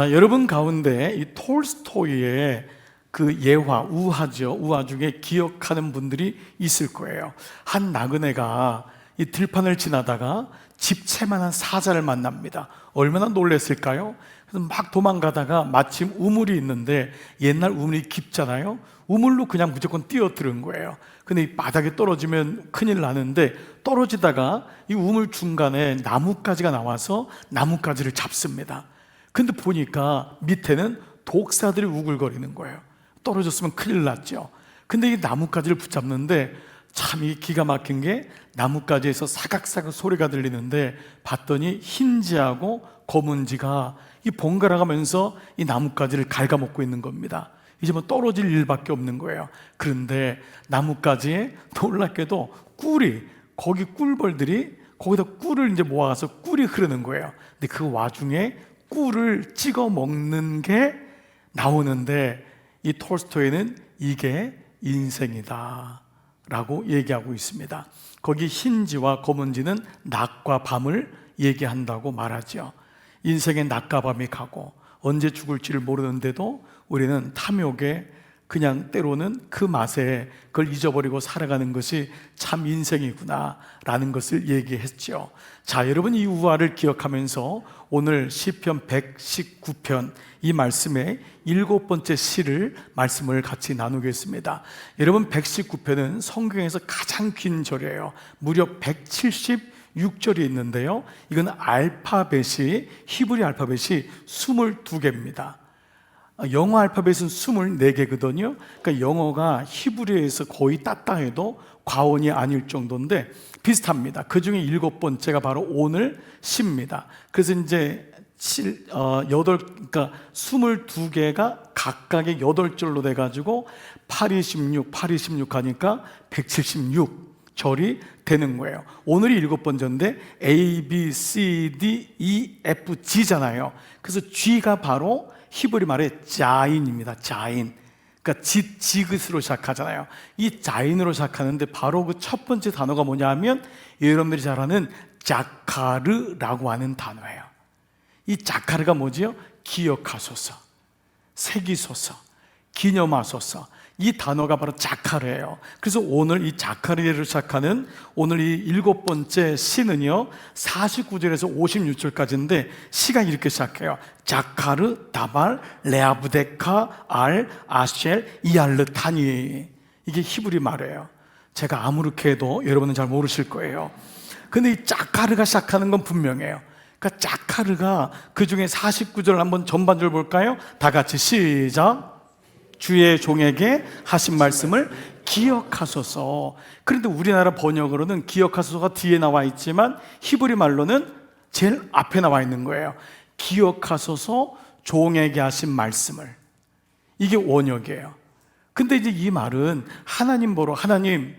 여러분 가운데 이 톨스토이의 그 예화, 우화죠. 우화 중에 기억하는 분들이 있을 거예요. 한 나그네가 이 들판을 지나다가 집채만한 사자를 만납니다. 얼마나 놀랐을까요? 그래서 막 도망가다가 마침 우물이 있는데 옛날 우물이 깊잖아요. 우물로 그냥 무조건 뛰어드는 거예요. 근데 이 바닥에 떨어지면 큰일 나는데 떨어지다가 이 우물 중간에 나뭇가지가 나와서 나뭇가지를 잡습니다. 근데 보니까 밑에는 독사들이 우글거리는 거예요. 떨어졌으면 큰일 났죠. 근데 이 나뭇가지를 붙잡는데 참 이 기가 막힌 게 나뭇가지에서 사각사각 소리가 들리는데 봤더니 흰지하고 검은지가 이 번갈아 가면서 이 나뭇가지를 갉아먹고 있는 겁니다. 이제 뭐 떨어질 일밖에 없는 거예요. 그런데 나뭇가지에 놀랍게도 꿀이, 거기 꿀벌들이 거기다 꿀을 이제 모아서 꿀이 흐르는 거예요. 근데 그 와중에 꿀을 찍어 먹는 게 나오는데 이 톨스토이는 이게 인생이다 라고 얘기하고 있습니다. 거기 흰지와 검은지는 낮과 밤을 얘기한다고 말하죠. 인생의 낮과 밤이 가고 언제 죽을지를 모르는데도 우리는 탐욕에 그냥 때로는 그 맛에 그걸 잊어버리고 살아가는 것이 참 인생이구나 라는 것을 얘기했죠. 자, 여러분 이 우화를 기억하면서 오늘 시편 119편 이 말씀의 7번째 시를 말씀을 같이 나누겠습니다. 여러분 119편은 성경에서 가장 긴 절이에요. 무려 176절이 있는데요, 이건 알파벳이, 히브리 알파벳이 22개입니다 영어 알파벳은 24개거든요 그러니까 영어가 히브리에서 거의 땄다 해도 과언이 아닐 정도인데 비슷합니다. 그 중에 7번째가 바로 오늘 시입니다. 그래서 이제 22개가 각각의 8절로 돼가지고 826 하니까 176절이 되는 거예요. 오늘이 7번째인데 A, B, C, D, E, F, G잖아요. 그래서 G가 바로 히브리 말의 자인입니다. 자인. 그러니까 지긋으로 시작하잖아요. 이 자인으로 시작하는데 바로 그 첫 번째 단어가 뭐냐 하면 여러분들이 잘 아는 자카르라고 하는 단어예요. 이 자카르가 뭐지요? 기억하소서, 새기소서, 기념하소서. 이 단어가 바로 자카르예요. 그래서 오늘 이 자카르를 시작하는 오늘 이 7번째 시는요 49절에서 56절까지인데 시가 이렇게 시작해요. 자카르, 다발, 레아브데카, 알, 아쉘, 이알르타니. 이게 히브리 말이에요. 제가 아무렇게 해도 여러분은 잘 모르실 거예요. 근데 이 자카르가 시작하는 건 분명해요. 그러니까 자카르가 그 중에 49절 한번 전반절 볼까요? 다 같이 시작. 주의 종에게 하신 말씀을 기억하소서. 그런데 우리나라 번역으로는 기억하소서가 뒤에 나와 있지만 히브리 말로는 제일 앞에 나와 있는 거예요. 기억하소서 종에게 하신 말씀을. 이게 원역이에요. 근데 이제 이 말은 하나님 보러 하나님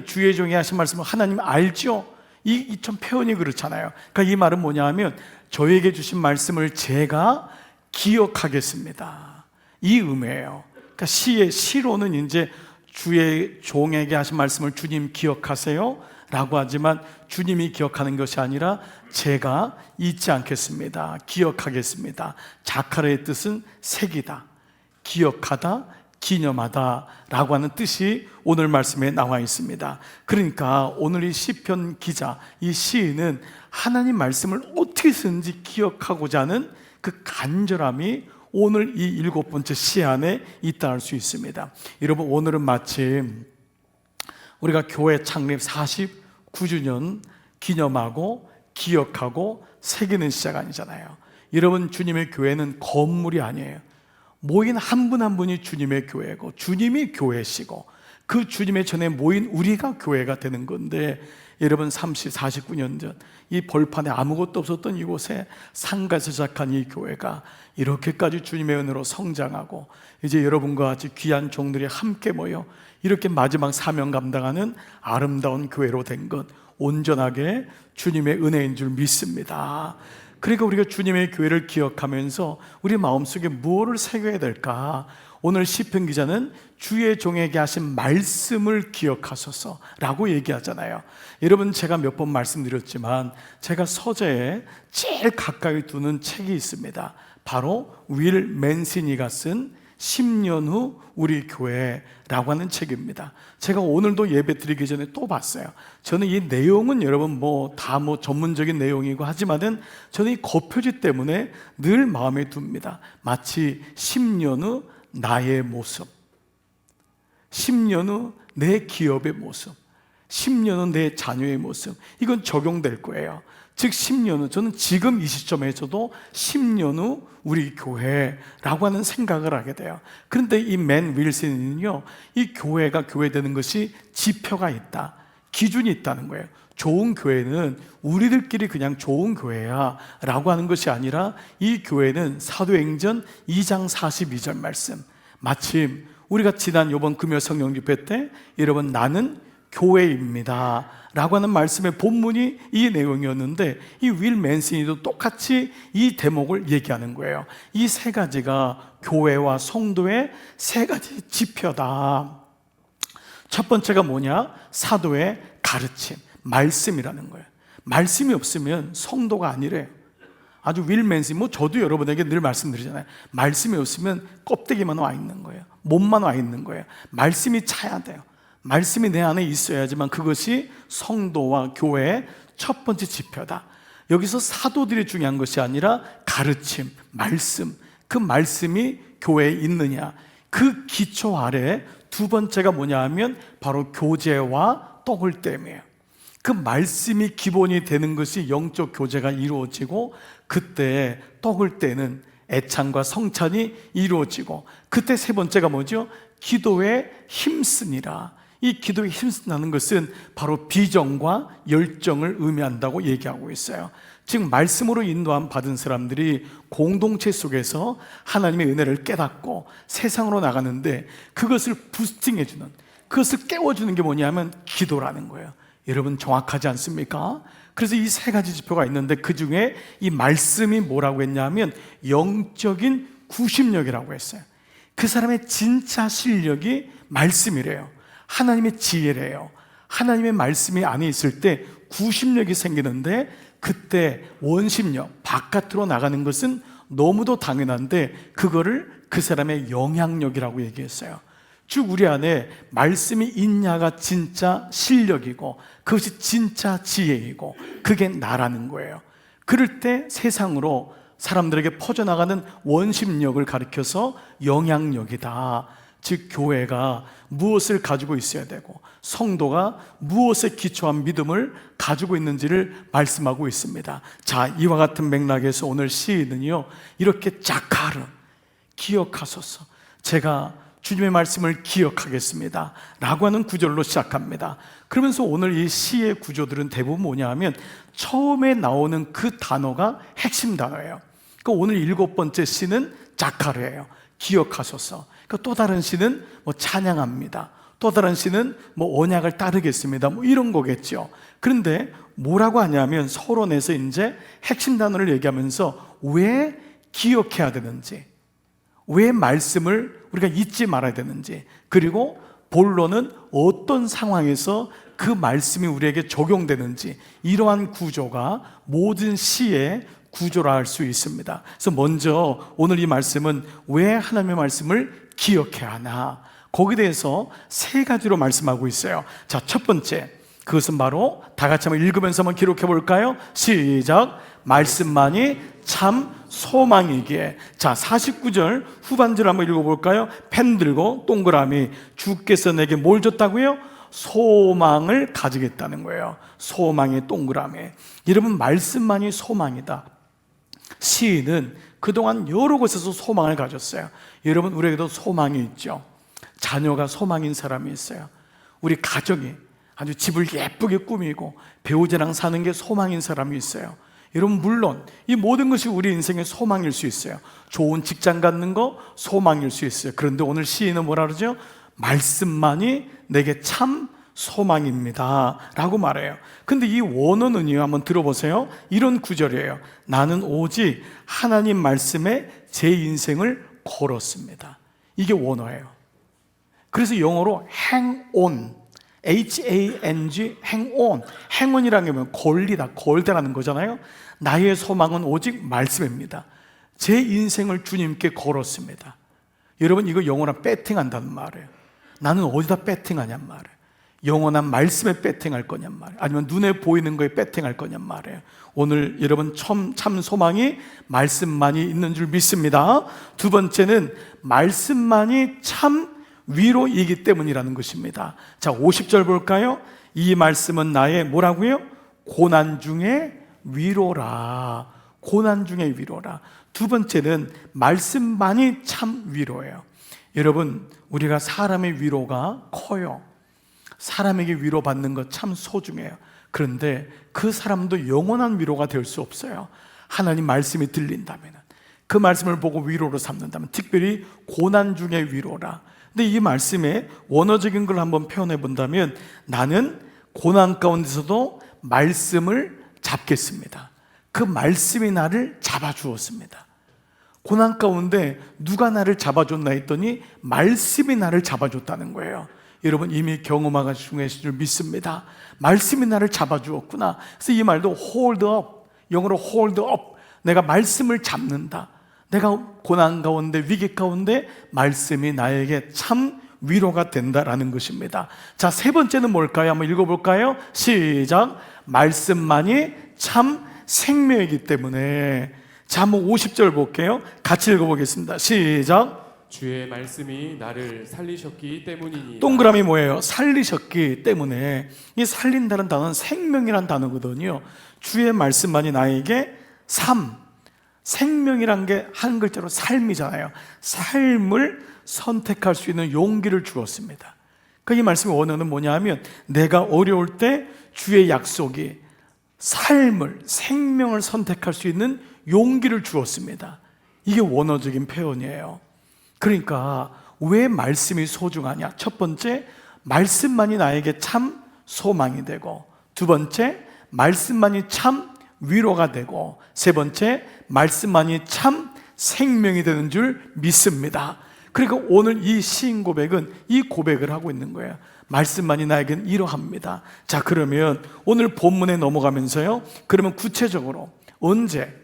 주의 종에게 하신 말씀을 하나님 알죠? 이 참 표현이 그렇잖아요. 그러니까 이 말은 뭐냐 하면 저에게 주신 말씀을 제가 기억하겠습니다, 이 의미예요. 그러니까 시로는 이제 주의 종에게 하신 말씀을 주님 기억하세요 라고 하지만 주님이 기억하는 것이 아니라 제가 잊지 않겠습니다, 기억하겠습니다. 자카르의 뜻은 새기다, 기억하다, 기념하다 라고 하는 뜻이 오늘 말씀에 나와 있습니다. 그러니까 오늘 이 시편 기자, 이 시인은 하나님 말씀을 어떻게든지 기억하고자 하는 그 간절함이 오늘 이 7번째 시 안에 있다 할 수 있습니다. 여러분 오늘은 마침 우리가 교회 창립 49주년 기념하고 기억하고 새기는 시간이잖아요. 여러분 주님의 교회는 건물이 아니에요. 모인 한 분 한 분이 주님의 교회고 주님이 교회시고 그 주님의 전에 모인 우리가 교회가 되는 건데, 여러분 49년 전 이 벌판에 아무것도 없었던 이곳에 상가에서 시작한 이 교회가 이렇게까지 주님의 은혜로 성장하고 이제 여러분과 같이 귀한 종들이 함께 모여 이렇게 마지막 사명 감당하는 아름다운 교회로 된 것 온전하게 주님의 은혜인 줄 믿습니다. 그러니까 우리가 주님의 교회를 기억하면서 우리 마음속에 무엇을 새겨야 될까? 오늘 시편 기자는 주의 종에게 하신 말씀을 기억하소서라고 얘기하잖아요. 여러분 제가 몇 번 말씀드렸지만 제가 서재에 제일 가까이 두는 책이 있습니다. 바로 윌 맨시니가 쓴 10년 후 우리 교회라고 하는 책입니다. 제가 오늘도 예배 드리기 전에 또 봤어요. 저는 이 내용은 여러분 다 전문적인 내용이고 하지만은 저는 이 겉표지 때문에 늘 마음에 둡니다. 마치 10년 후 나의 모습, 10년 후 내 기업의 모습, 10년 후 내 자녀의 모습, 이건 적용될 거예요. 즉 10년 후, 저는 지금 이 시점에서도 10년 후 우리 교회라고 하는 생각을 하게 돼요. 그런데 이 맨 윌슨은요, 이 교회가 교회되는 것이 지표가 있다, 기준이 있다는 거예요. 좋은 교회는 우리들끼리 그냥 좋은 교회야 라고 하는 것이 아니라, 이 교회는 사도행전 2장 42절 말씀, 마침 우리가 지난 이번 금요 성령 집회 때 여러분 나는 교회입니다 라고 하는 말씀의 본문이 이 내용이었는데, 이 윌 맨시니도 똑같이 이 대목을 얘기하는 거예요. 이 세 가지가 교회와 성도의 세 가지 지표다. 첫 번째가 뭐냐? 사도의 가르침, 말씀이라는 거예요. 말씀이 없으면 성도가 아니래요. 아주 윌 맨시니, 저도 여러분에게 늘 말씀드리잖아요. 말씀이 없으면 껍데기만 와 있는 거예요. 몸만 와 있는 거예요. 말씀이 차야 돼요. 말씀이 내 안에 있어야지만 그것이 성도와 교회의 첫 번째 지표다. 여기서 사도들이 중요한 것이 아니라 가르침, 말씀, 그 말씀이 교회에 있느냐, 그 기초 아래 두 번째가 뭐냐 하면 바로 교제와 떡을 땜이에요. 그 말씀이 기본이 되는 것이 영적 교제가 이루어지고, 그때 떡을 떼는 애찬과 성찬이 이루어지고, 그때 세 번째가 뭐죠? 기도에 힘쓰니라. 이 기도에 힘쓴다는 것은 바로 비전과 열정을 의미한다고 얘기하고 있어요. 즉 말씀으로 인도함 받은 사람들이 공동체 속에서 하나님의 은혜를 깨닫고 세상으로 나가는데, 그것을 부스팅해주는, 그것을 깨워주는 게 뭐냐면 기도라는 거예요. 여러분 정확하지 않습니까? 그래서 이 세 가지 지표가 있는데, 그 중에 이 말씀이 뭐라고 했냐면 영적인 구심력이라고 했어요. 그 사람의 진짜 실력이 말씀이래요. 하나님의 지혜래요. 하나님의 말씀이 안에 있을 때 구심력이 생기는데, 그때 원심력, 바깥으로 나가는 것은 너무도 당연한데 그거를 그 사람의 영향력이라고 얘기했어요. 즉 우리 안에 말씀이 있냐가 진짜 실력이고, 그것이 진짜 지혜이고, 그게 나라는 거예요. 그럴 때 세상으로 사람들에게 퍼져나가는 원심력을 가리켜서 영향력이다. 즉 교회가 무엇을 가지고 있어야 되고, 성도가 무엇에 기초한 믿음을 가지고 있는지를 말씀하고 있습니다. 자, 이와 같은 맥락에서 오늘 시인은요, 이렇게 자카르, 기억하소서, 제가 주님의 말씀을 기억하겠습니다 라고 하는 구절로 시작합니다. 그러면서 오늘 이 시의 구조들은 대부분 뭐냐 하면 처음에 나오는 그 단어가 핵심 단어예요. 그러니까 오늘 7번째 시는 자카르예요. 기억하소서. 그러니까 또 다른 시는 찬양합니다. 또 다른 시는 언약을 따르겠습니다, 이런 거겠죠. 그런데 뭐라고 하냐면 서론에서 이제 핵심 단어를 얘기하면서 왜 기억해야 되는지, 왜 말씀을 우리가 잊지 말아야 되는지, 그리고 본론은 어떤 상황에서 그 말씀이 우리에게 적용되는지, 이러한 구조가 모든 시의 구조라 할 수 있습니다. 그래서 먼저 오늘 이 말씀은 왜 하나님의 말씀을 기억해야 하나, 거기에 대해서 세 가지로 말씀하고 있어요. 자, 첫 번째, 그것은 바로 다 같이 한번 읽으면서 한번 기록해 볼까요? 시작. 말씀만이 참 소망이기에. 자, 49절 후반절 한번 읽어볼까요? 펜 들고 동그라미. 주께서 내게 뭘 줬다고요? 소망을 가지겠다는 거예요. 소망의 동그라미. 여러분, 말씀만이 소망이다. 시인은 그동안 여러 곳에서 소망을 가졌어요. 여러분, 우리에게도 소망이 있죠. 자녀가 소망인 사람이 있어요. 우리 가정이 아주 집을 예쁘게 꾸미고 배우자랑 사는 게 소망인 사람이 있어요. 여러분, 물론 이 모든 것이 우리 인생의 소망일 수 있어요. 좋은 직장 갖는 거 소망일 수 있어요. 그런데 오늘 시인은 뭐라 그러죠? 말씀만이 내게 참 소망입니다 라고 말해요. 근데 이 원어는요, 한번 들어보세요. 이런 구절이에요. 나는 오직 하나님 말씀에 제 인생을 걸었습니다. 이게 원어예요. 그래서 영어로 hang on, H-A-N-G, hang on. hang on이라는 게 걸리다, 걸다라는 거잖아요. 나의 소망은 오직 말씀입니다. 제 인생을 주님께 걸었습니다. 여러분, 이거 영원한 배팅한다는 말이에요. 나는 어디다 배팅하냔 말이에요. 영원한 말씀에 배팅할 거냔 말이에요. 아니면 눈에 보이는 거에 배팅할 거냔 말이에요. 오늘 여러분 참 소망이 말씀만이 있는 줄 믿습니다. 두 번째는 말씀만이 참 위로이기 때문이라는 것입니다. 자, 50절 볼까요? 이 말씀은 나의 뭐라고요? 고난 중에 위로라. 고난 중에 위로라. 두 번째는 말씀만이 참 위로예요. 여러분, 우리가 사람의 위로가 커요. 사람에게 위로받는 것 참 소중해요. 그런데 그 사람도 영원한 위로가 될 수 없어요. 하나님 말씀이 들린다면, 그 말씀을 보고 위로로 삼는다면, 특별히 고난 중에 위로라. 근데 이 말씀의 원어적인 걸 한번 표현해 본다면, 나는 고난 가운데서도 말씀을 잡겠습니다. 그 말씀이 나를 잡아주었습니다. 고난 가운데 누가 나를 잡아줬나 했더니 말씀이 나를 잡아줬다는 거예요. 여러분, 이미 경험하가 중요하신 줄 믿습니다. 말씀이 나를 잡아주었구나. 그래서 이 말도 hold up, 영어로 hold up, 내가 말씀을 잡는다. 내가 고난 가운데, 위기 가운데 말씀이 나에게 참 위로가 된다라는 것입니다. 자, 세 번째는 뭘까요? 한번 읽어볼까요? 시작. 말씀만이 참 생명이기 때문에. 자, 한번 50절 볼게요. 같이 읽어보겠습니다. 시작. 주의 말씀이 나를 살리셨기 때문이니. 동그라미 뭐예요? 살리셨기 때문에. 이 살린다는 단어는 생명이란 단어거든요. 주의 말씀만이 나에게 생명이란 게 한 글자로 삶이잖아요. 삶을 선택할 수 있는 용기를 주었습니다. 그 이 말씀의 원어는 뭐냐 하면, 내가 어려울 때 주의 약속이 생명을 선택할 수 있는 용기를 주었습니다. 이게 원어적인 표현이에요. 그러니까 왜 말씀이 소중하냐? 첫 번째, 말씀만이 나에게 참 소망이 되고, 두 번째, 말씀만이 참 위로가 되고, 세 번째, 말씀만이 참 생명이 되는 줄 믿습니다. 그러니까 오늘 이 시인 고백은 이 고백을 하고 있는 거예요. 말씀만이 나에겐 이러합니다. 자, 그러면 오늘 본문에 넘어가면서요, 그러면 구체적으로 언제,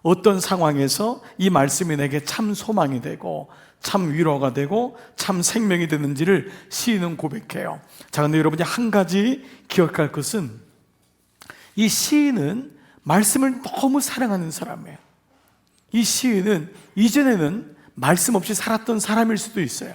어떤 상황에서 이 말씀이 내게 참 소망이 되고 참 위로가 되고 참 생명이 되는지를 시인은 고백해요. 자, 근데 여러분이 한 가지 기억할 것은, 이 시인은 말씀을 너무 사랑하는 사람이에요. 이 시인은 이전에는 말씀 없이 살았던 사람일 수도 있어요.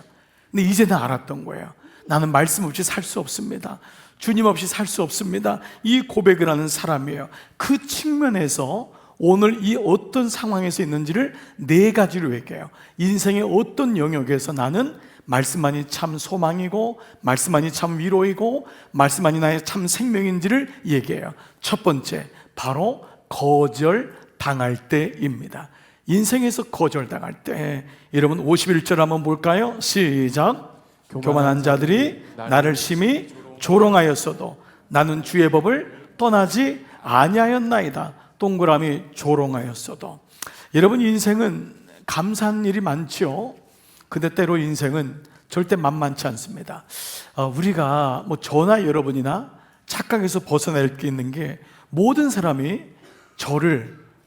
근데 이제는 알았던 거예요. 나는 말씀 없이 살 수 없습니다. 주님 없이 살 수 없습니다. 이 고백을 하는 사람이에요. 그 측면에서 오늘 이 어떤 상황에서 있는지를 네 가지로 얘기해요. 인생의 어떤 영역에서 나는 말씀만이 참 소망이고, 말씀만이 참 위로이고, 말씀만이 나의 참 생명인지를 얘기해요. 첫 번째, 바로 거절당할 때입니다. 인생에서 거절당할 때. 여러분 51절 한번 볼까요? 시작. 교만한 자들이 나를 심히 조롱하였어도 나는 주의 법을 떠나지 아니하였나이다. 동그라미 조롱하였어도. 여러분, 인생은 감사한 일이 많죠. 근데 때로 인생은 절대 만만치 않습니다. 우리가 저나 여러분이나 착각에서 벗어날 게 있는 게, 모든 사람이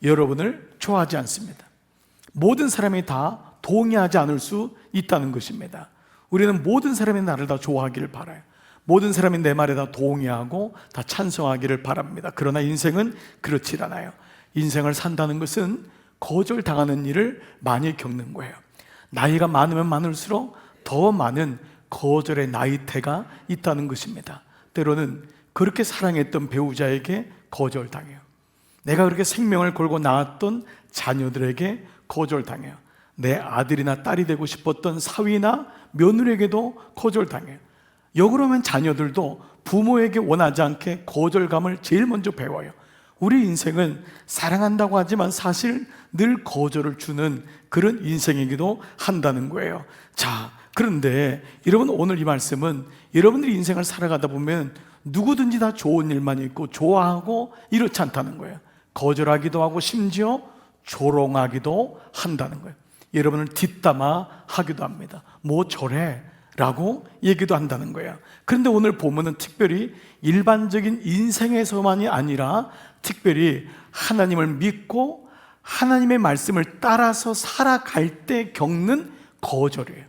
여러분을 좋아하지 않습니다. 모든 사람이 다 동의하지 않을 수 있다는 것입니다. 우리는 모든 사람이 나를 다 좋아하기를 바라요. 모든 사람이 내 말에 다 동의하고 다 찬성하기를 바랍니다. 그러나 인생은 그렇지 않아요. 인생을 산다는 것은 거절당하는 일을 많이 겪는 거예요. 나이가 많으면 많을수록 더 많은 거절의 나이테가 있다는 것입니다. 때로는 그렇게 사랑했던 배우자에게 거절당해요. 내가 그렇게 생명을 걸고 낳았던 자녀들에게 거절당해요. 내 아들이나 딸이 되고 싶었던 사위나 며느리에게도 거절당해요. 역으로면 자녀들도 부모에게 원하지 않게 거절감을 제일 먼저 배워요. 우리 인생은 사랑한다고 하지만 사실 늘 거절을 주는 그런 인생이기도 한다는 거예요. 자, 그런데 여러분, 오늘 이 말씀은 여러분들이 인생을 살아가다 보면 누구든지 다 좋은 일만 있고 좋아하고 이렇지 않다는 거예요. 거절하기도 하고 심지어 조롱하기도 한다는 거예요. 여러분을 뒷담화 하기도 합니다. 뭐 저래? 라고 얘기도 한다는 거예요. 그런데 오늘 보면은 특별히 일반적인 인생에서만이 아니라 특별히 하나님을 믿고 하나님의 말씀을 따라서 살아갈 때 겪는 거절이에요.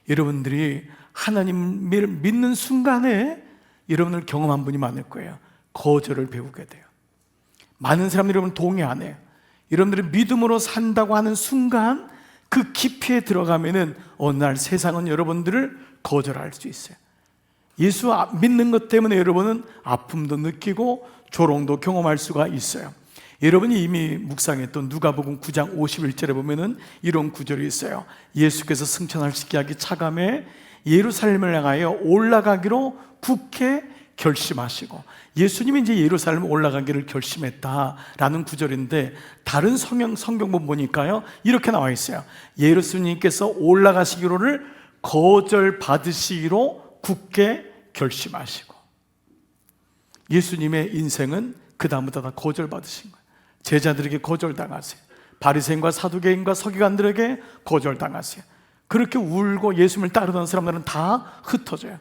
여러분들이 하나님을 믿는 순간에 여러분을 경험한 분이 많을 거예요. 거절을 배우게 돼요. 많은 사람들이 여러분 동의 안 해요. 여러분들이 믿음으로 산다고 하는 순간 그 깊이에 들어가면은 어느 날 세상은 여러분들을 거절할 수 있어요. 예수 믿는 것 때문에 여러분은 아픔도 느끼고 조롱도 경험할 수가 있어요. 여러분이 이미 묵상했던 누가복음 9장 51절에 보면은 이런 구절이 있어요. 예수께서 승천하시기 하기 차감에 예루살렘을 향하여 올라가기로 굳게 결심하시고, 예수님이 이제 예루살렘 올라가기를 결심했다라는 구절인데, 다른 성경본 보니까요 이렇게 나와 있어요. 예수님께서 올라가시기로를 거절 받으시기로 굳게 결심하시고. 예수님의 인생은 그 다음부터 다 거절 받으신 거예요. 제자들에게 거절당하세요. 바리새인과 사두개인과 서기관들에게 거절당하세요. 그렇게 울고 예수님을 따르던 사람들은 다 흩어져요.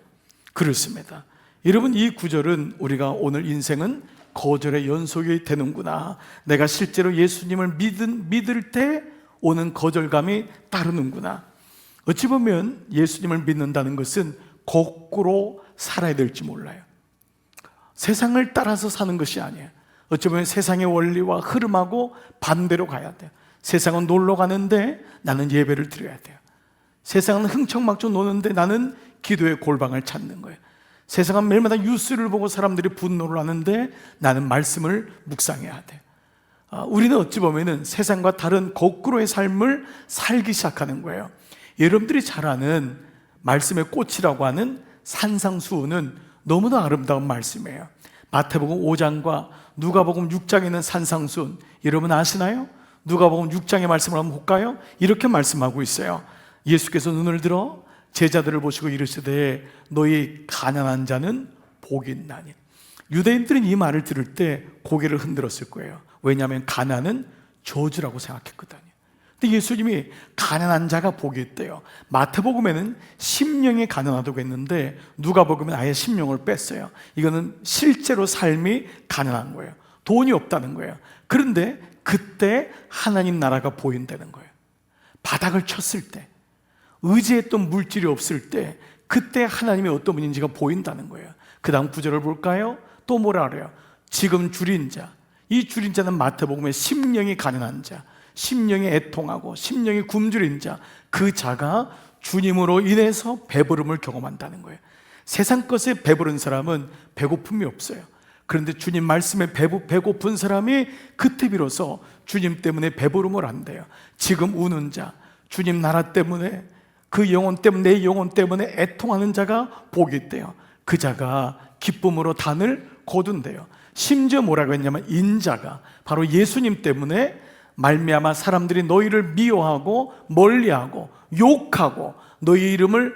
그렇습니다. 여러분, 이 구절은 우리가 오늘 인생은 거절의 연속이 되는구나, 내가 실제로 예수님을 믿을 때 오는 거절감이 따르는구나. 어찌 보면 예수님을 믿는다는 것은 거꾸로 살아야 될지 몰라요. 세상을 따라서 사는 것이 아니에요. 어찌 보면 세상의 원리와 흐름하고 반대로 가야 돼요. 세상은 놀러 가는데 나는 예배를 드려야 돼요. 세상은 흥청망청 노는데 나는 기도의 골방을 찾는 거예요. 세상은 매일마다 뉴스를 보고 사람들이 분노를 하는데 나는 말씀을 묵상해야 돼요. 우리는 어찌 보면 세상과 다른 거꾸로의 삶을 살기 시작하는 거예요. 여러분들이 잘 아는 말씀의 꽃이라고 하는 산상수훈은 너무나 아름다운 말씀이에요. 마태복음 5장과 누가복음 6장에 있는 산상수훈 여러분 아시나요? 누가복음 6장의 말씀을 한번 볼까요? 이렇게 말씀하고 있어요. 예수께서 눈을 들어 제자들을 보시고 이르시되 너희 가난한 자는 복이 있나니. 유대인들은 이 말을 들을 때 고개를 흔들었을 거예요. 왜냐하면 가난은 저주라고 생각했거든요. 근데 예수님이 가난한 자가 복이 있대요. 마태복음에는 심령이 가난하다고 했는데 누가복음은 아예 심령을 뺐어요. 이거는 실제로 삶이 가난한 거예요. 돈이 없다는 거예요. 그런데 그때 하나님 나라가 보인다는 거예요. 바닥을 쳤을 때, 의지했던 물질이 없을 때, 그때 하나님이 어떤 분인지가 보인다는 거예요. 그 다음 구절을 볼까요? 또 뭐라 그래요? 지금 줄인 자, 이 줄인 자는 마태복음에 심령이 가난한 자, 심령이 애통하고 심령이 굶주린 자, 그 자가 주님으로 인해서 배부름을 경험한다는 거예요. 세상 것에 배부른 사람은 배고픔이 없어요. 그런데 주님 말씀에 배고픈 사람이 그때 비로소 주님 때문에 배부름을 한대요. 지금 우는 자, 주님 나라 때문에, 그 영혼 때문에, 내 영혼 때문에 애통하는 자가 복이 있대요. 그 자가 기쁨으로 단을 거둔대요. 심지어 뭐라고 했냐면 인자가 바로 예수님 때문에 말미암아 사람들이 너희를 미워하고 멀리하고 욕하고 너희 이름을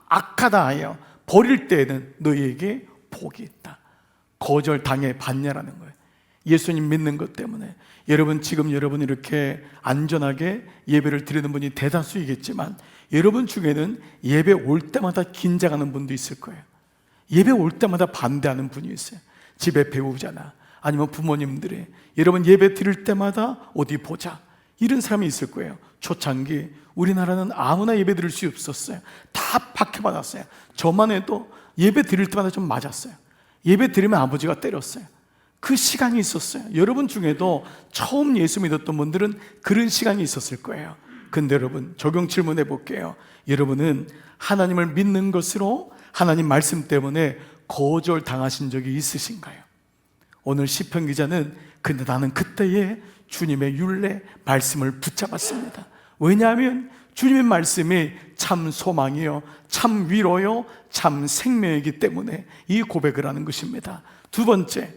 악하다 하여 버릴 때에는 너희에게 복이 있다. 거절당해 봤냐라는 거예요. 예수님 믿는 것 때문에. 여러분, 지금 여러분 이렇게 안전하게 예배를 드리는 분이 대다수이겠지만 여러분 중에는 예배 올 때마다 긴장하는 분도 있을 거예요. 예배 올 때마다 반대하는 분이 있어요. 집에 배우자나 아니면 부모님들이 여러분 예배 드릴 때마다 어디 보자, 이런 사람이 있을 거예요. 초창기 우리나라는 아무나 예배 드릴 수 없었어요. 다 박해받았어요. 저만 해도 예배 드릴 때마다 좀 맞았어요. 예배 드리면 아버지가 때렸어요. 그 시간이 있었어요. 여러분 중에도 처음 예수 믿었던 분들은 그런 시간이 있었을 거예요. 근데 여러분, 적용 질문해 볼게요. 여러분은 하나님을 믿는 것으로 하나님 말씀 때문에 거절 당하신 적이 있으신가요? 오늘 시편 기자는 근데 나는 그때에 주님의 율례 말씀을 붙잡았습니다. 왜냐하면 주님의 말씀이 참 소망이요, 참 위로요, 참 생명이기 때문에 이 고백을 하는 것입니다. 두 번째,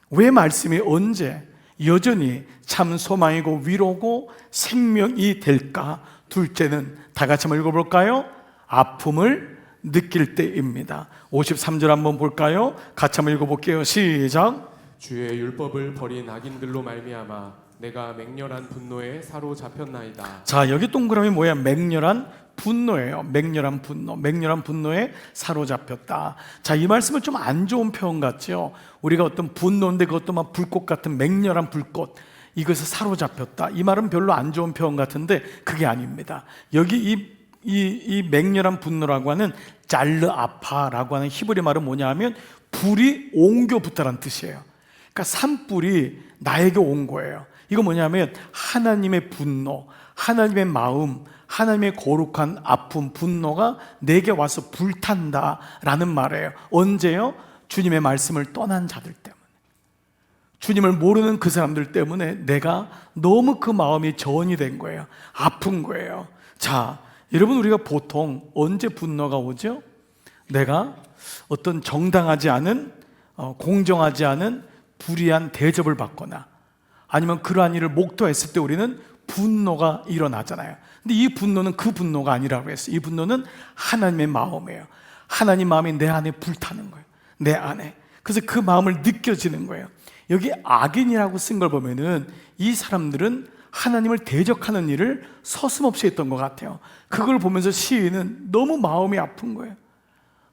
왜 말씀이 언제 여전히 참 소망이고 위로고 생명이 될까? 둘째는 다 같이 한번 읽어볼까요? 아픔을 느낄 때입니다. 53절 한번 볼까요? 같이 한번 읽어볼게요. 시작. 주의 율법을 버린 악인들로 말미암아 내가 맹렬한 분노에 사로잡혔나이다. 자, 여기 동그라미 뭐야? 맹렬한 분노예요. 맹렬한 분노, 맹렬한 분노에 사로잡혔다. 자, 이 말씀은 좀 안 좋은 표현 같죠? 우리가 어떤 분노인데 그것도 막 불꽃 같은 맹렬한 불꽃, 이것에 사로잡혔다. 이 말은 별로 안 좋은 표현 같은데 그게 아닙니다. 여기 이 맹렬한 분노라고 하는 잘르 아파라고 하는 히브리 말은 뭐냐 하면 불이 옮겨 붙다라는 뜻이에요. 그러니까 산불이 나에게 온 거예요. 이거 뭐냐면 하나님의 분노, 하나님의 마음, 하나님의 거룩한 아픔, 분노가 내게 와서 불탄다라는 말이에요. 언제요? 주님의 말씀을 떠난 자들 때문에, 주님을 모르는 그 사람들 때문에 내가 너무 그 마음이 전이 된 거예요. 아픈 거예요. 자, 여러분, 우리가 보통 언제 분노가 오죠? 내가 어떤 정당하지 않은, 공정하지 않은 불의한 대접을 받거나 아니면 그러한 일을 목도했을 때 우리는 분노가 일어나잖아요. 근데 이 분노는 그 분노가 아니라고 했어요. 이 분노는 하나님의 마음이에요. 하나님 마음이 내 안에 불타는 거예요. 내 안에. 그래서 그 마음을 느껴지는 거예요. 여기 악인이라고 쓴 걸 보면은 이 사람들은 하나님을 대적하는 일을 서슴없이 했던 것 같아요. 그걸 보면서 시인은 너무 마음이 아픈 거예요.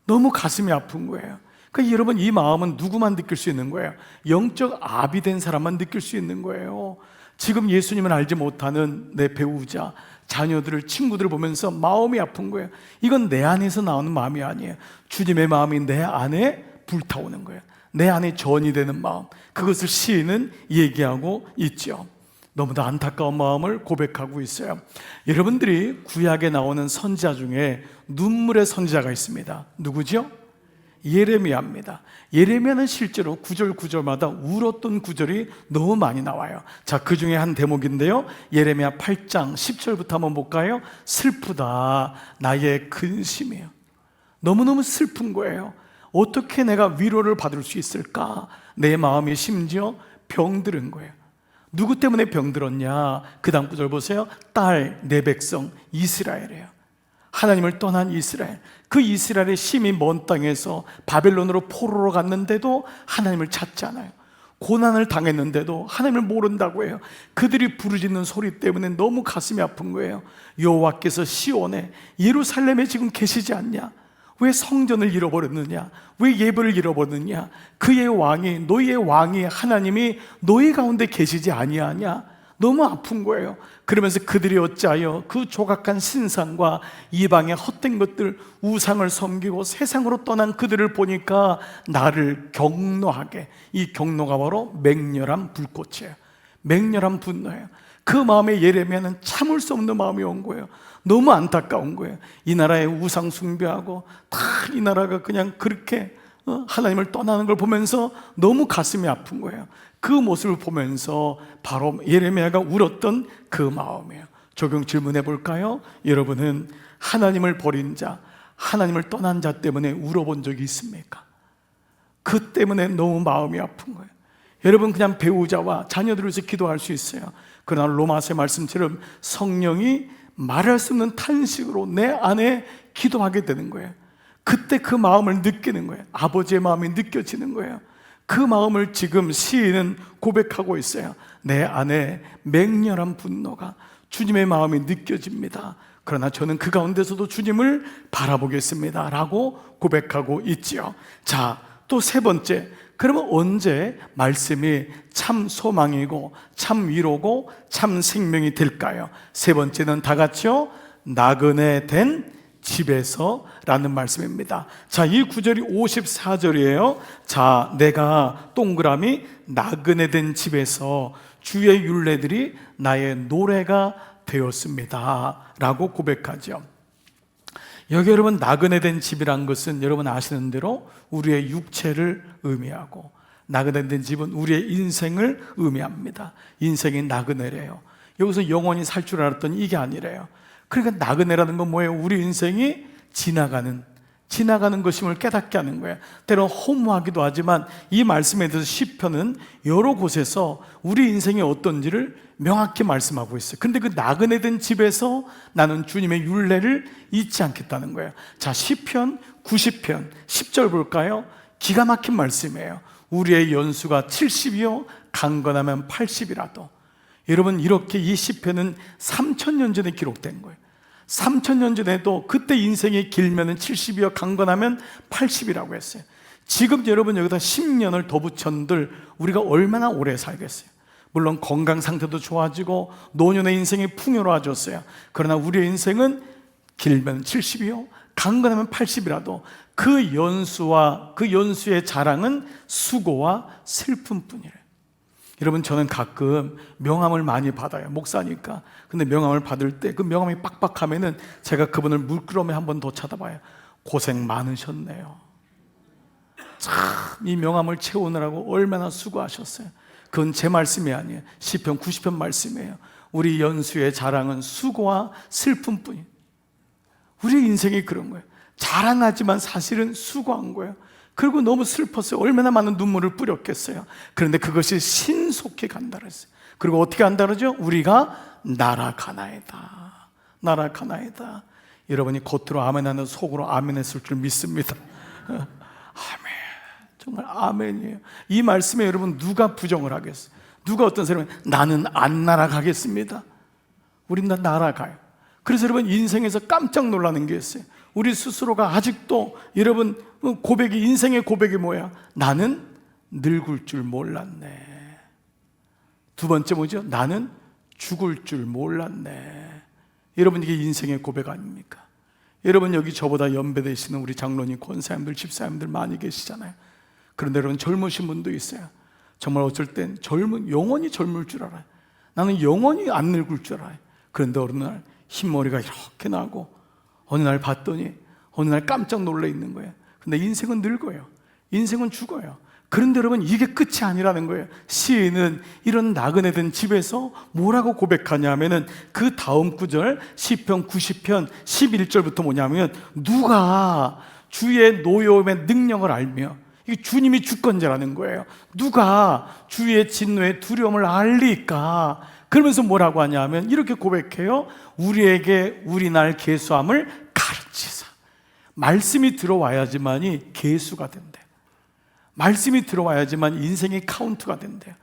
너무 가슴이 아픈 거예요. 그러니까 여러분, 이 마음은 누구만 느낄 수 있는 거예요? 영적 아비 된 사람만 느낄 수 있는 거예요. 지금 예수님을 알지 못하는 내 배우자, 자녀들을, 친구들을 보면서 마음이 아픈 거예요. 이건 내 안에서 나오는 마음이 아니에요. 주님의 마음이 내 안에 불타오는 거예요. 내 안에 전이 되는 마음, 그것을 시인은 얘기하고 있죠. 너무도 안타까운 마음을 고백하고 있어요. 여러분들이 구약에 나오는 선지자 중에 눈물의 선지자가 있습니다. 누구죠? 예레미야입니다. 예레미야는 실제로 구절마다 울었던 구절이 너무 많이 나와요. 자, 그 중에 한 대목인데요, 예레미야 8장 10절부터 한번 볼까요? 슬프다, 나의 근심이에요. 너무너무 슬픈 거예요. 어떻게 내가 위로를 받을 수 있을까? 내 마음이 심지어 병들은 거예요. 누구 때문에 병들었냐? 그 다음 구절 보세요. 딸, 내 백성 이스라엘이에요. 하나님을 떠난 이스라엘. 그 이스라엘의 심히 먼 땅에서 바벨론으로 포로로 갔는데도 하나님을 찾지 않아요. 고난을 당했는데도 하나님을 모른다고 해요. 그들이 부르짖는 소리 때문에 너무 가슴이 아픈 거예요. 여호와께서 시온에, 예루살렘에 지금 계시지 않냐? 왜 성전을 잃어버렸느냐? 왜 예배를 잃어버렸느냐? 그의 왕이, 너희의 왕이, 하나님이 너희 가운데 계시지 아니하냐? 너무 아픈 거예요. 그러면서 그들이 어찌하여 그 조각한 신상과 이방의 헛된 것들, 우상을 섬기고 세상으로 떠난 그들을 보니까 나를 경노하게. 이 경노가 바로 맹렬한 불꽃이에요. 맹렬한 분노예요. 그 마음에 예레미야는 참을 수 없는 마음이 온 거예요. 너무 안타까운 거예요. 이 나라에 우상 숭배하고 다 이 나라가 그냥 그렇게 하나님을 떠나는 걸 보면서 너무 가슴이 아픈 거예요. 그 모습을 보면서 바로 예레미야가 울었던 그 마음이에요. 적용 질문해 볼까요? 여러분은 하나님을 버린 자, 하나님을 떠난 자 때문에 울어본 적이 있습니까? 그 때문에 너무 마음이 아픈 거예요. 여러분, 그냥 배우자와 자녀들을 위해서 기도할 수 있어요. 그러나 로마서의 말씀처럼 성령이 말할 수 없는 탄식으로 내 안에 기도하게 되는 거예요. 그때 그 마음을 느끼는 거예요. 아버지의 마음이 느껴지는 거예요. 그 마음을 지금 시인은 고백하고 있어요. 내 안에 맹렬한 분노가, 주님의 마음이 느껴집니다. 그러나 저는 그 가운데서도 주님을 바라보겠습니다 라고 고백하고 있지요. 자, 또 세 번째, 그러면 언제 말씀이 참 소망이고 참 위로고 참 생명이 될까요? 세 번째는 다 같이요, 나그네 된 집에서 라는 말씀입니다. 자, 이 구절이 54절이에요. 자, 내가 동그라미 나그네 된 집에서 주의 율례들이 나의 노래가 되었습니다 라고 고백하죠. 여기 여러분, 나그네 된 집이란 것은 여러분 아시는 대로 우리의 육체를 의미하고, 나그네 된 집은 우리의 인생을 의미합니다. 인생이 나그네래요. 여기서 영원히 살 줄 알았더니 이게 아니래요. 그러니까 나그네라는 건 뭐예요? 우리 인생이 지나가는 것임을 깨닫게 하는 거예요. 때론 허무하기도 하지만 이 말씀에 대해서 시편은 여러 곳에서 우리 인생이 어떤지를 명확히 말씀하고 있어요. 그런데 그 나그네 된 집에서 나는 주님의 율례를 잊지 않겠다는 거예요. 자, 시편 90편 10절 볼까요? 기가 막힌 말씀이에요. 우리의 연수가 70이요 강건하면 80이라도. 여러분, 이렇게 이 시편은 3000년 전에 기록된 거예요. 3000년 전에도 그때 인생이 길면은 70이요 강건하면 80이라고 했어요. 지금 여러분 여기다 10년을 더 붙였는들 우리가 얼마나 오래 살겠어요? 물론 건강 상태도 좋아지고 노년의 인생이 풍요로워졌어요. 그러나 우리의 인생은 길면 70이요 강건하면 80이라도 그 연수의 자랑은 수고와 슬픔뿐이래요. 여러분, 저는 가끔 명함을 많이 받아요. 목사니까. 근데 명함을 받을 때 그 명함이 빡빡하면은 제가 그분을 물끄러미 한 번 더 쳐다봐요. 고생 많으셨네요. 참 이 명함을 채우느라고 얼마나 수고하셨어요. 그건 제 말씀이 아니에요. 시편 90편 말씀이에요. 우리 연수의 자랑은 수고와 슬픔뿐이에요. 우리 인생이 그런 거예요. 자랑하지만 사실은 수고한 거예요. 그리고 너무 슬펐어요. 얼마나 많은 눈물을 뿌렸겠어요. 그런데 그것이 신속히 간다 그랬어요. 그리고 어떻게 간다 그러죠? 우리가 날아가나이다. 날아가나이다. 여러분이 겉으로 아멘하는 속으로 아멘했을 줄 믿습니다. 아멘. 정말 아멘이에요. 이 말씀에 여러분 누가 부정을 하겠어요? 누가 어떤 사람이 나는 안 날아가겠습니다. 우린 다 날아가요. 그래서 여러분 인생에서 깜짝 놀라는 게 있어요. 우리 스스로가 아직도 여러분 고백이 인생의 고백이 뭐야? 나는 늙을 줄 몰랐네. 두 번째 뭐죠? 나는 죽을 줄 몰랐네. 여러분 이게 인생의 고백 아닙니까? 여러분 여기 저보다 연배 되시는 우리 장로님, 권사님들, 집사님들 많이 계시잖아요. 그런데 여러분 젊으신 분도 있어요. 정말 어쩔 땐 영원히 젊을 줄 알아요. 나는 영원히 안 늙을 줄 알아요. 그런데 어느 날 흰머리가 이렇게 나고 어느 날 봤더니 어느 날 깜짝 놀라 있는 거예요. 근데 인생은 늙어요. 인생은 죽어요. 그런데 여러분 이게 끝이 아니라는 거예요. 시인은 이런 나그네 된 집에서 뭐라고 고백하냐면은 그 다음 구절 시편 90편 11절부터 뭐냐면 누가 주의 노여움의 능력을 알며 이게 주님이 주권자라는 거예요. 누가 주의 진노의 두려움을 알리까? 그러면서 뭐라고 하냐면 이렇게 고백해요. 우리에게 우리 날 계수함을 가르치사. 말씀이 들어와야지만이 계수가 된대요. 말씀이 들어와야지만 인생이 카운트가 된대요.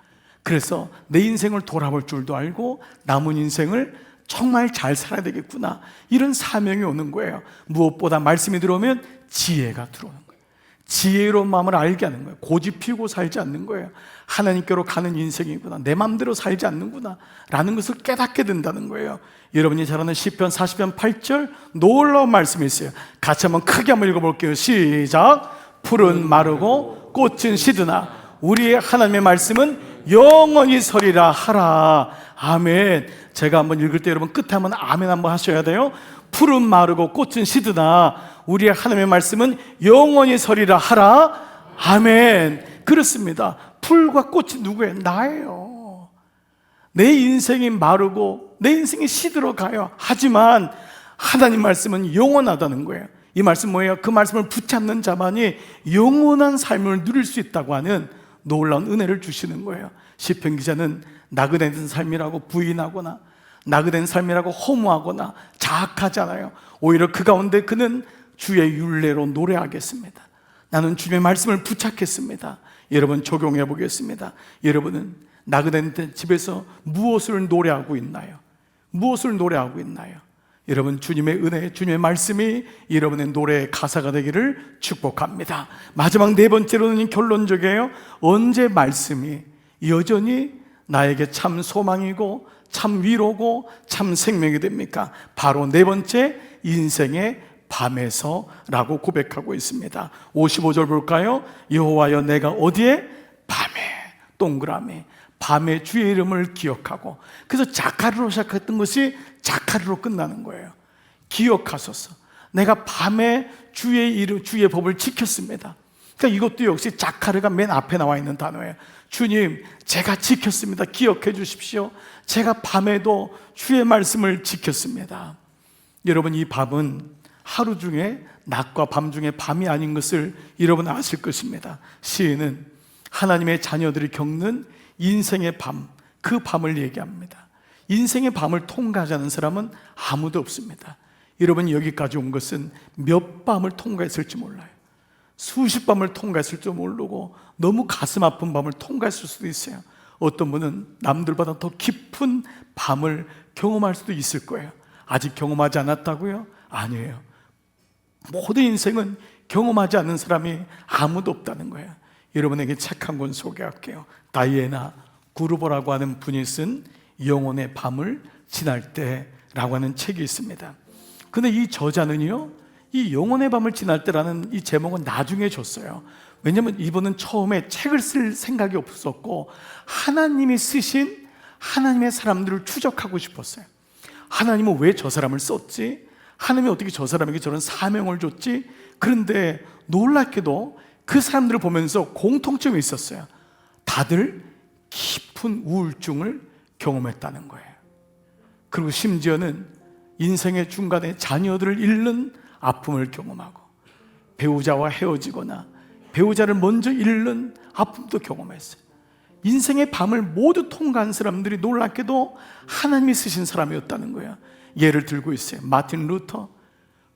그래서 내 인생을 돌아볼 줄도 알고 남은 인생을 정말 잘 살아야 되겠구나, 이런 사명이 오는 거예요. 무엇보다 말씀이 들어오면 지혜가 들어오는 거예요. 지혜로운 마음을 알게 하는 거예요. 고집 피우고 살지 않는 거예요. 하나님께로 가는 인생이구나, 내 마음대로 살지 않는구나 라는 것을 깨닫게 된다는 거예요. 여러분이 잘 아는 시편 40편 8절 놀라운 말씀이 있어요. 같이 한번 크게 한번 읽어볼게요. 시작. 풀은 마르고 꽃은 시드나 우리의 하나님의 말씀은 영원히 서리라 하라. 아멘. 제가 한번 읽을 때 여러분 끝에 한번 아멘 한번 하셔야 돼요. 풀은 마르고 꽃은 시드나 우리의 하나님의 말씀은 영원히 서리라 하라. 아멘. 그렇습니다. 풀과 꽃이 누구예요? 나예요. 내 인생이 마르고 내 인생이 시들어 가요. 하지만 하나님 말씀은 영원하다는 거예요. 이 말씀 뭐예요? 그 말씀을 붙잡는 자만이 영원한 삶을 누릴 수 있다고 하는 놀라운 은혜를 주시는 거예요. 시편 기자는 나그네된 삶이라고 부인하거나 나그네된 삶이라고 허무하거나 자학하잖아요. 오히려 그 가운데 그는 주의 율례로 노래하겠습니다. 나는 주님의 말씀을 붙잡겠습니다. 여러분 적용해 보겠습니다. 여러분은 나그네된 집에서 무엇을 노래하고 있나요? 무엇을 노래하고 있나요? 여러분 주님의 은혜, 주님의 말씀이 여러분의 노래의 가사가 되기를 축복합니다. 마지막 네 번째로는 결론적이에요. 언제 말씀이 여전히 나에게 참 소망이고 참 위로고 참 생명이 됩니까? 바로 네 번째, 인생의 밤에서라고 고백하고 있습니다. 55절 볼까요? 여호와여 내가 어디에? 밤에, 동그라미, 밤에 주의 이름을 기억하고. 그래서 자카르로 시작했던 것이 자카르로 끝나는 거예요. 기억하소서. 내가 밤에 주의 이름, 주의 법을 지켰습니다. 그러니까 이것도 역시 자카르가 맨 앞에 나와 있는 단어예요. 주님, 제가 지켰습니다. 기억해 주십시오. 제가 밤에도 주의 말씀을 지켰습니다. 여러분, 이 밤은 하루 중에 낮과 밤 중에 밤이 아닌 것을 여러분 아실 것입니다. 시인은 하나님의 자녀들이 겪는 인생의 밤, 그 밤을 얘기합니다. 인생의 밤을 통과하지 않은 사람은 아무도 없습니다. 여러분이 여기까지 온 것은 몇 밤을 통과했을지 몰라요. 수십 밤을 통과했을지도 모르고 너무 가슴 아픈 밤을 통과했을 수도 있어요. 어떤 분은 남들보다 더 깊은 밤을 경험할 수도 있을 거예요. 아직 경험하지 않았다고요? 아니에요. 모든 인생은 경험하지 않는 사람이 아무도 없다는 거예요. 여러분에게 책 한 권 소개할게요. 다이애나 구르보라고 하는 분이 쓴 영혼의 밤을 지날 때라고 하는 책이 있습니다. 근데 이 저자는요, 이 영혼의 밤을 지날 때라는 이 제목은 나중에 줬어요. 왜냐하면 이분은 처음에 책을 쓸 생각이 없었고 하나님이 쓰신 하나님의 사람들을 추적하고 싶었어요. 하나님은 왜 저 사람을 썼지? 하나님이 어떻게 저 사람에게 저런 사명을 줬지? 그런데 놀랍게도 그 사람들을 보면서 공통점이 있었어요. 다들 깊은 우울증을 경험했다는 거예요. 그리고 심지어는 인생의 중간에 자녀들을 잃는 아픔을 경험하고 배우자와 헤어지거나 배우자를 먼저 잃는 아픔도 경험했어요. 인생의 밤을 모두 통과한 사람들이 놀랍게도 하나님이 쓰신 사람이었다는 거예요. 예를 들고 있어요. 마틴 루터,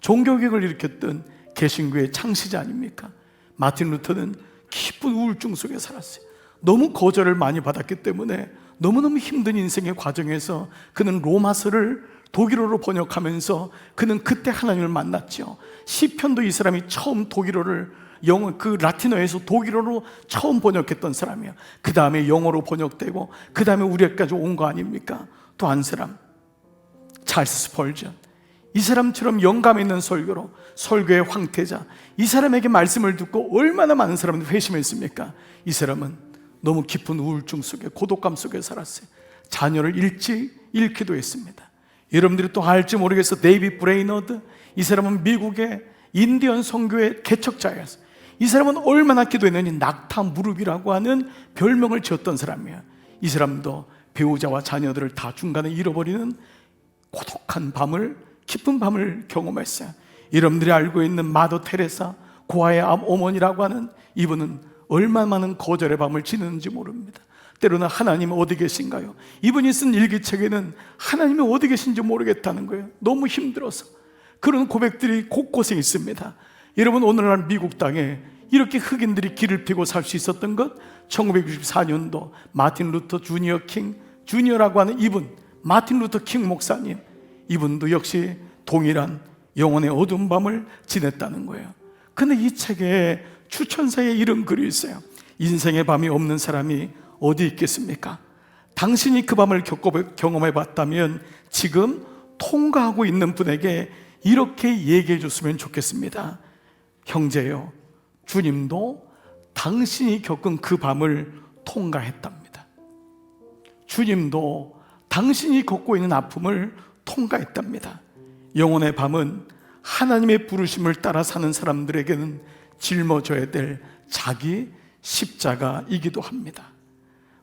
종교개혁을 일으켰던 개신교의 창시자 아닙니까? 마틴 루터는 깊은 우울증 속에 살았어요. 너무 거절을 많이 받았기 때문에 너무너무 힘든 인생의 과정에서 그는 로마서를 독일어로 번역하면서 그는 그때 하나님을 만났죠. 시편도 이 사람이 처음 독일어를 그 라틴어에서 독일어로 처음 번역했던 사람이에요. 그 다음에 영어로 번역되고 그 다음에 우리까지 온 거 아닙니까? 또 한 사람, 찰스 스펄전. 이 사람처럼 영감 있는 설교로 설교의 황태자, 이 사람에게 말씀을 듣고 얼마나 많은 사람들이 회심했습니까? 이 사람은 너무 깊은 우울증 속에, 고독감 속에 살았어요. 자녀를 잃기도 했습니다. 여러분들이 또 알지 모르겠어, 데이빗 브레이너드. 이 사람은 미국의 인디언 선교의 개척자였어요. 이 사람은 얼마나 기도했느니 낙타 무릎이라고 하는 별명을 지었던 사람이에요. 이 사람도 배우자와 자녀들을 다 중간에 잃어버리는 고독한 밤을, 깊은 밤을 경험했어요. 여러분들이 알고 있는 마더 테레사, 고아의 어머니라고 하는 이분은 얼마나 많은 거절의 밤을 지내는지 모릅니다. 때로는 하나님 어디 계신가요? 이분이 쓴 일기책에는 하나님이 어디 계신지 모르겠다는 거예요. 너무 힘들어서. 그런 고백들이 곳곳에 있습니다. 여러분, 오늘날 미국 땅에 이렇게 흑인들이 길을 피고 살 수 있었던 것, 1964년도 마틴 루터 주니어 킹 주니어라고 하는 이분, 마틴 루터 킹 목사님, 이분도 역시 동일한 영혼의 어두운 밤을 지냈다는 거예요. 근데 이 책에 추천사에 이런 글이 있어요. 인생의 밤이 없는 사람이 어디 있겠습니까? 당신이 그 밤을 경험해 봤다면 지금 통과하고 있는 분에게 이렇게 얘기해 줬으면 좋겠습니다. 형제요, 주님도 당신이 겪은 그 밤을 통과했답니다. 주님도 당신이 겪고 있는 아픔을 통과했답니다. 영혼의 밤은 하나님의 부르심을 따라 사는 사람들에게는 짊어져야 될 자기 십자가이기도 합니다.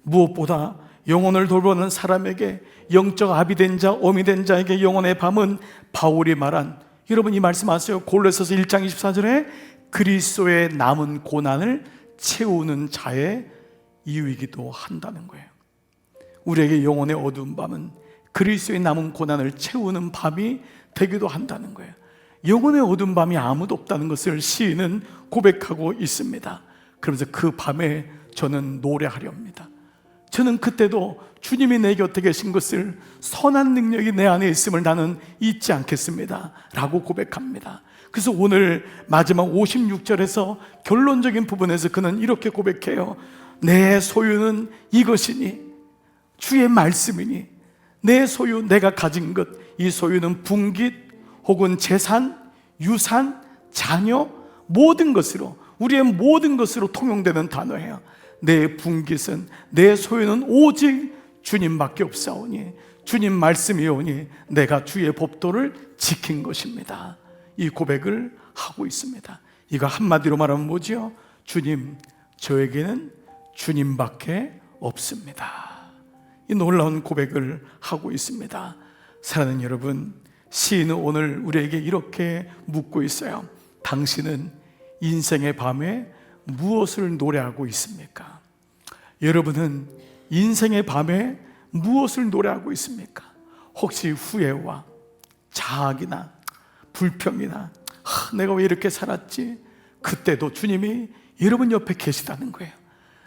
무엇보다 영혼을 돌보는 사람에게, 영적 아비 된 자, 어미 된 자에게 영혼의 밤은 바울이 말한, 여러분 이 말씀 아세요? 골로새서 1장 24절에 그리스도의 남은 고난을 채우는 자의 이유이기도 한다는 거예요. 우리에게 영혼의 어두운 밤은 그리스도의 남은 고난을 채우는 밤이 되기도 한다는 거예요. 영혼의 어두운 밤이 아무도 없다는 것을 시인은 고백하고 있습니다. 그러면서 그 밤에 저는 노래하렵니다. 저는 그때도 주님이 내 곁에 계신 것을, 선한 능력이 내 안에 있음을 나는 잊지 않겠습니다 라고 고백합니다. 그래서 오늘 마지막 56절에서 결론적인 부분에서 그는 이렇게 고백해요. 내 소유는 이것이니, 주의 말씀이니, 내 소유, 내가 가진 것, 이 소유는 분깃 혹은 재산, 유산, 자녀, 모든 것으로, 우리의 모든 것으로 통용되는 단어예요. 내 분깃은, 내 소유는 오직 주님밖에 없사오니, 주님 말씀이오니 내가 주의 법도를 지킨 것입니다. 이 고백을 하고 있습니다. 이거 한마디로 말하면 뭐지요? 주님, 저에게는 주님밖에 없습니다. 이 놀라운 고백을 하고 있습니다. 사랑하는 여러분, 시인은 오늘 우리에게 이렇게 묻고 있어요. 당신은 인생의 밤에 무엇을 노래하고 있습니까? 여러분은 인생의 밤에 무엇을 노래하고 있습니까? 혹시 후회와 자학이나 불평이나 내가 왜 이렇게 살았지? 그때도 주님이 여러분 옆에 계시다는 거예요.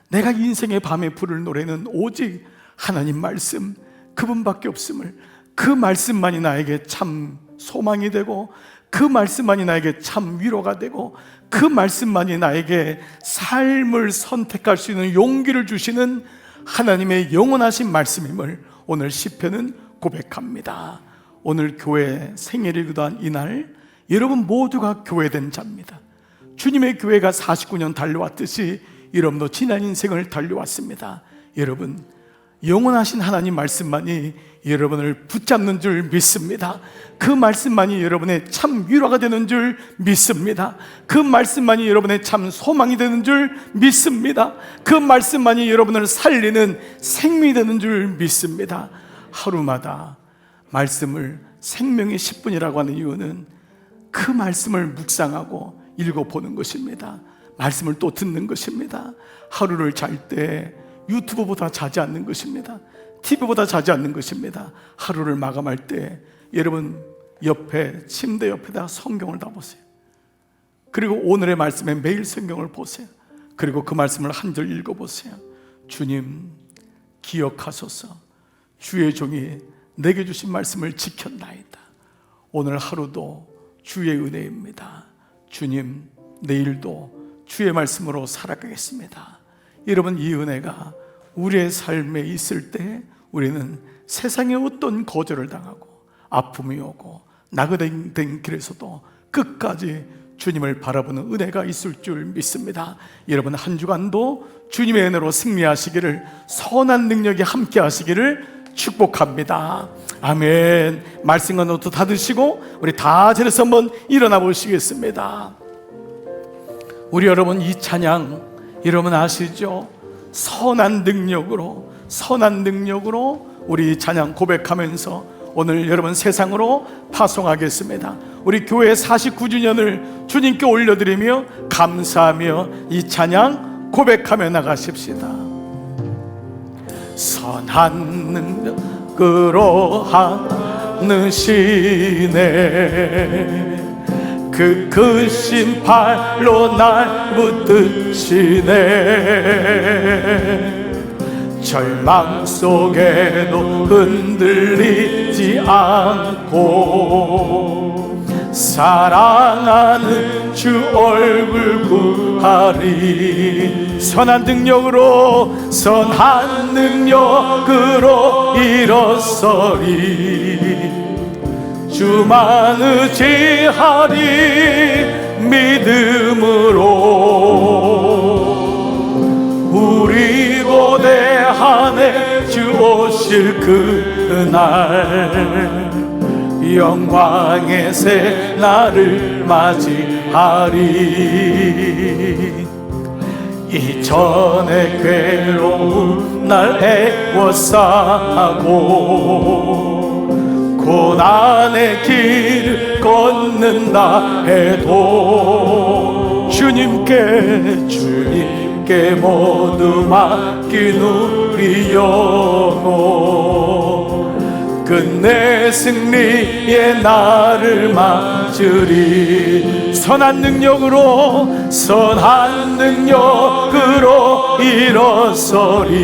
내가 인생의 밤에 부를 노래는 오직 하나님 말씀, 그분밖에 없음을, 그 말씀만이 나에게 참 소망이 되고, 그 말씀만이 나에게 참 위로가 되고, 그 말씀만이 나에게 삶을 선택할 수 있는 용기를 주시는 하나님의 영원하신 말씀임을 오늘 시편은 고백합니다. 오늘 교회 생일이기도 한 이날, 여러분 모두가 교회된 자입니다. 주님의 교회가 49년 달려왔듯이 여러분도 지난 인생을 달려왔습니다. 여러분, 영원하신 하나님 말씀만이 여러분을 붙잡는 줄 믿습니다. 그 말씀만이 여러분의 참 위로가 되는 줄 믿습니다. 그 말씀만이 여러분의 참 소망이 되는 줄 믿습니다. 그 말씀만이 여러분을 살리는 생명이 되는 줄 믿습니다. 하루마다 말씀을 생명의 10분이라고 하는 이유는 그 말씀을 묵상하고 읽어보는 것입니다. 말씀을 또 듣는 것입니다. 하루를 잘 때 유튜브보다 자지 않는 것입니다. TV보다 자지 않는 것입니다. 하루를 마감할 때 여러분 옆에, 침대 옆에다 성경을 다 보세요. 그리고 오늘의 말씀에 매일 성경을 보세요. 그리고 그 말씀을 한 절 읽어보세요. 주님 기억하소서. 주의 종이 내게 주신 말씀을 지켰나이다. 오늘 하루도 주의 은혜입니다. 주님, 내일도 주의 말씀으로 살아가겠습니다. 여러분, 이 은혜가 우리의 삶에 있을 때 우리는 세상의 어떤 거절을 당하고 아픔이 오고 나그네된 길에서도 끝까지 주님을 바라보는 은혜가 있을 줄 믿습니다. 여러분, 한 주간도 주님의 은혜로 승리하시기를, 선한 능력이 함께 하시기를 축복합니다. 아멘. 말씀과 노트 다 드시고 우리 다 자리에서 한번 일어나 보시겠습니다. 우리 여러분, 이 찬양 여러분 아시죠? 선한 능력으로 우리 찬양 고백하면서 오늘 여러분 세상으로 파송하겠습니다. 우리 교회 49주년을 주님께 올려드리며 감사하며 이 찬양 고백하며 나가십시다. 선한 능력으로 하느시네, 그 크신 팔로 날 붙드시네. 절망 속에도 흔들리지 않고 사랑하는 주 얼굴 구하리. 선한 능력으로 일어서리. 주만 의지하리. 믿음으로 우리 고대하네 주 오실 그날 영광의 새 날을 맞이하리. 이전의 괴로운 날 애워싸고 고난의 길을 걷는다 해도 주님께 모두 맡긴 우리 영혼 끝내 승리의 날을 맞으리. 선한 능력으로 일어서리.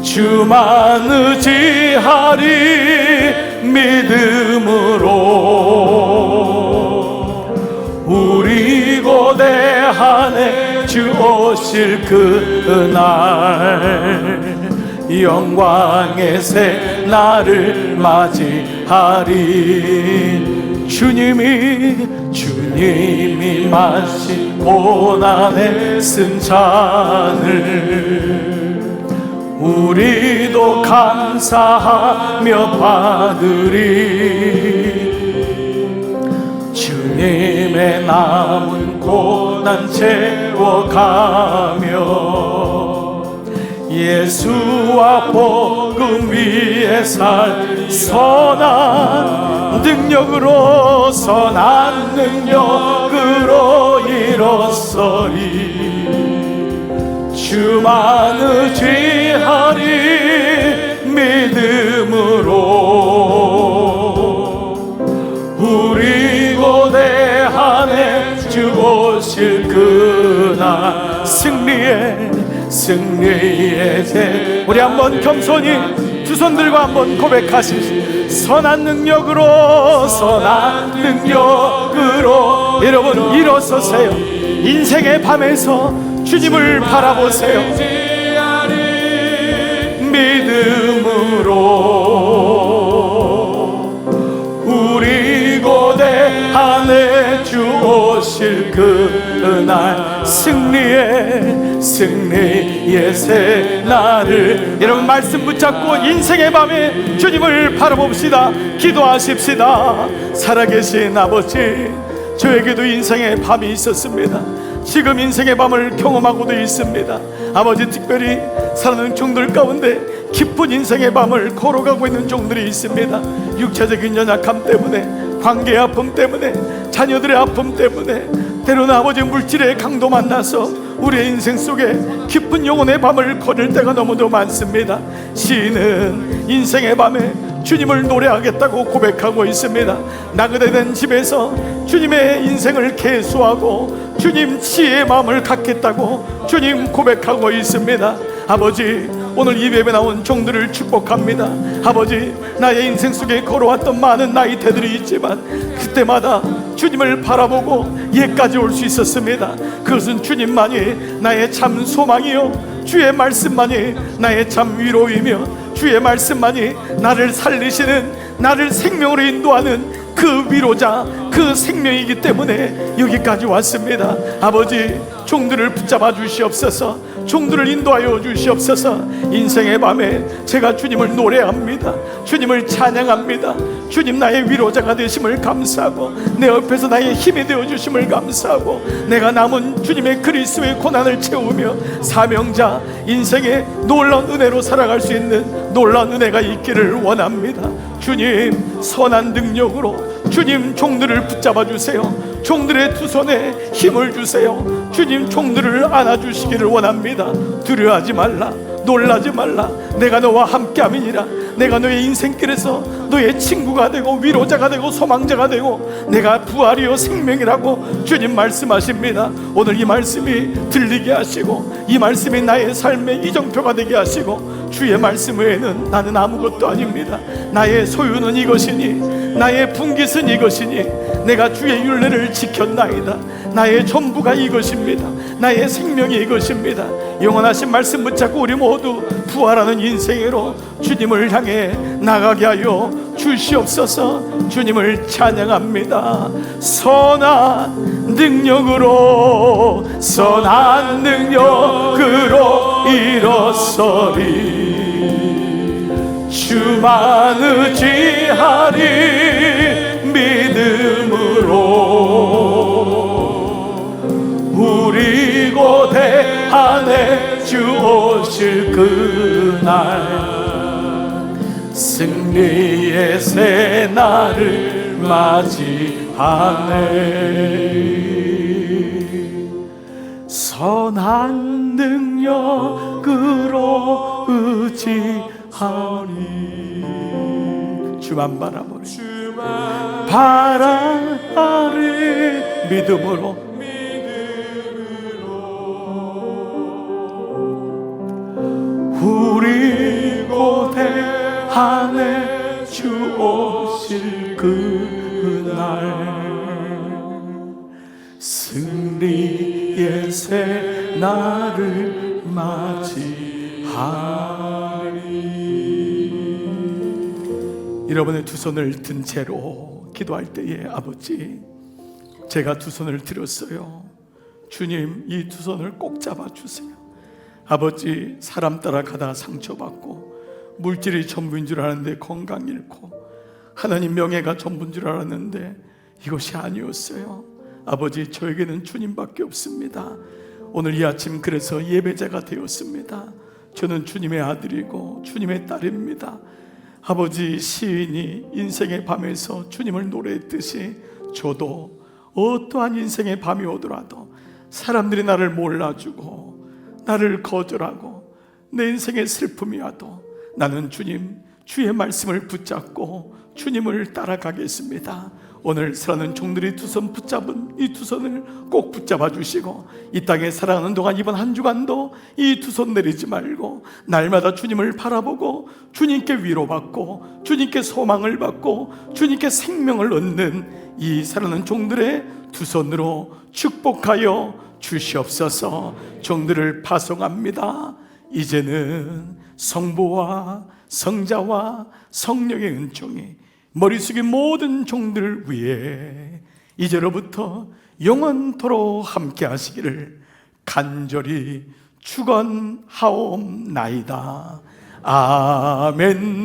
주만 의지하리. 믿음으로 우리 고대하네 주 오실 그날 영광의 새 날을 맞이하리. 주님이 마신 고난의 쓴 잔을 우리도 감사하며 받으리. 주님의 남은 고난 채워가며 예수와 복음 위에 살 선한 능력으로 일어서리. 주만 의지하리. 믿음으로 우리 고대하네 주 오실 그날 승리의 새. 우리 한번 겸손히 두 손들과 한번 고백하십시오. 선한 능력으로 여러분 일어서세요. 인생의 밤에서 주님을 바라보세요. 안에 주 오실 그날 승리의 새날을. 여러분 말씀 붙잡고 인생의 밤에 주님을 바라봅시다. 기도하십시다. 살아계신 아버지, 저에게도 인생의 밤이 있었습니다. 지금 인생의 밤을 경험하고도 있습니다. 아버지, 특별히 사랑하는 종들 가운데 깊은 인생의 밤을 걸어가고 있는 종들이 있습니다. 육체적인 연약함 때문에, 관계의 아픔 때문에, 자녀들의 아픔 때문에, 때로는 아버지 물질의 강도 만나서 우리의 인생 속에 깊은 영혼의 밤을 걸을 때가 너무도 많습니다. 시인은 인생의 밤에 주님을 노래하겠다고 고백하고 있습니다. 나그네된 집에서 주님의 인생을 계수하고 주님 지혜의 마음을 갖겠다고 주님 고백하고 있습니다. 아버지, 오늘 이 예배 나온 종들을 축복합니다. 아버지, 나의 인생 속에 걸어왔던 많은 나이대들이 있지만 그때마다 주님을 바라보고 예까지 올 수 있었습니다. 그것은 주님만이 나의 참 소망이요, 주의 말씀만이 나의 참 위로이며, 주의 말씀만이 나를 살리시는, 나를 생명으로 인도하는 그 위로자, 그 생명이기 때문에 여기까지 왔습니다. 아버지, 종들을 붙잡아 주시옵소서. 종들을 인도하여 주시옵소서. 인생의 밤에 제가 주님을 노래합니다. 주님을 찬양합니다. 주님 나의 위로자가 되심을 감사하고, 내 옆에서 나의 힘이 되어 주심을 감사하고, 내가 남은 주님의 그리스도의 고난을 채우며 사명자 인생의 놀라운 은혜로 살아갈 수 있는 놀라운 은혜가 있기를 원합니다. 주님, 선한 능력으로 주님 종들을 붙잡아 주세요. 종들의 두 손에 힘을 주세요. 주님, 종들을 안아주시기를 원합니다. 두려워하지 말라, 놀라지 말라. 내가 너와 함께함이니라. 내가 너의 인생길에서 너의 친구가 되고 위로자가 되고 소망자가 되고 내가 부활이요 생명이라고 주님 말씀하십니다. 오늘 이 말씀이 들리게 하시고, 이 말씀이 나의 삶의 이정표가 되게 하시고, 주의 말씀 외에는 나는 아무것도 아닙니다. 나의 소유는 이것이니, 나의 분깃은 이것이니, 내가 주의 율례를 지켰나이다. 나의 전부가 이것입니다. 나의 생명이 이것입니다. 영원하신 말씀 붙잡고 우리 모두 부활하는 인생으로 주님을 향해 나가게 하여 주시옵소서. 주님을 찬양합니다. 선한 능력으로, 선한 능력으로 일어서리. 주만 의지하리 믿음으로. 우리 고대 안에 주 오실 그날 승리의 새날을 맞이하네. 선한 능력으로 의지하니. 주만 바라보리, 바라리 믿음으로. 우리 고대 안에 주 오실 그날 승리의 새날을 맞이하리. 여러분의 두 손을 든 채로 기도할 때에, 아버지, 제가 두 손을 들었어요. 주님, 이 두 손을 꼭 잡아주세요. 아버지, 사람 따라가다 상처받고 물질이 전부인 줄 알았는데 건강 잃고, 하나님 명예가 전부인 줄 알았는데 이것이 아니었어요. 아버지, 저에게는 주님밖에 없습니다. 오늘 이 아침 그래서 예배자가 되었습니다. 저는 주님의 아들이고 주님의 딸입니다. 아버지, 시인이 인생의 밤에서 주님을 노래했듯이 저도 어떠한 인생의 밤이 오더라도 사람들이 나를 몰라주고 나를 거절하고 내 인생의 슬픔이 와도 나는 주님, 주의 말씀을 붙잡고 주님을 따라가겠습니다. 오늘 사랑하는 종들이 두 손 붙잡은 이 두 손을 꼭 붙잡아 주시고, 이 땅에 살아가는 동안 이번 한 주간도 이 두 손 내리지 말고 날마다 주님을 바라보고 주님께 위로받고 주님께 소망을 받고 주님께 생명을 얻는 이 사랑하는 종들의 두 손으로 축복하여 주시옵소서. 종들을 파송합니다. 이제는 성부와 성자와 성령의 은총이 머리 숙인 모든 종들 위에 이제로부터 영원토록 함께 하시기를 간절히 축원하옵나이다. 아멘.